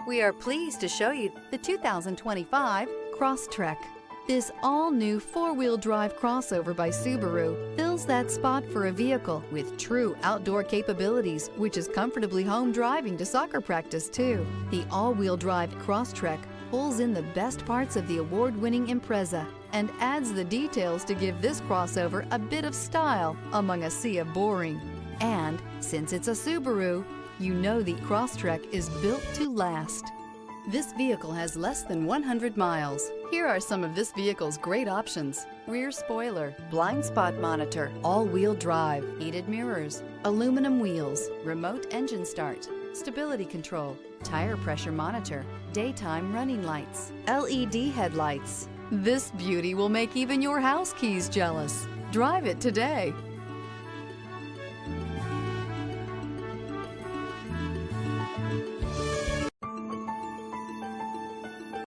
We are pleased to show you the 2025 Crosstrek. This all-new four-wheel drive crossover by Subaru fills that spot for a vehicle with true outdoor capabilities, which is comfortably home driving to soccer practice too. The all-wheel drive Crosstrek pulls in the best parts of the award-winning Impreza and adds the details to give this crossover a bit of style among a sea of boring. And since it's a Subaru, you know the Crosstrek is built to last. This vehicle has less than 100 miles. Here are some of this vehicle's great options: rear spoiler, blind spot monitor, all-wheel drive, heated mirrors, aluminum wheels, remote engine start, stability control, tire pressure monitor, daytime running lights, LED headlights. This beauty will make even your house keys jealous. Drive it today.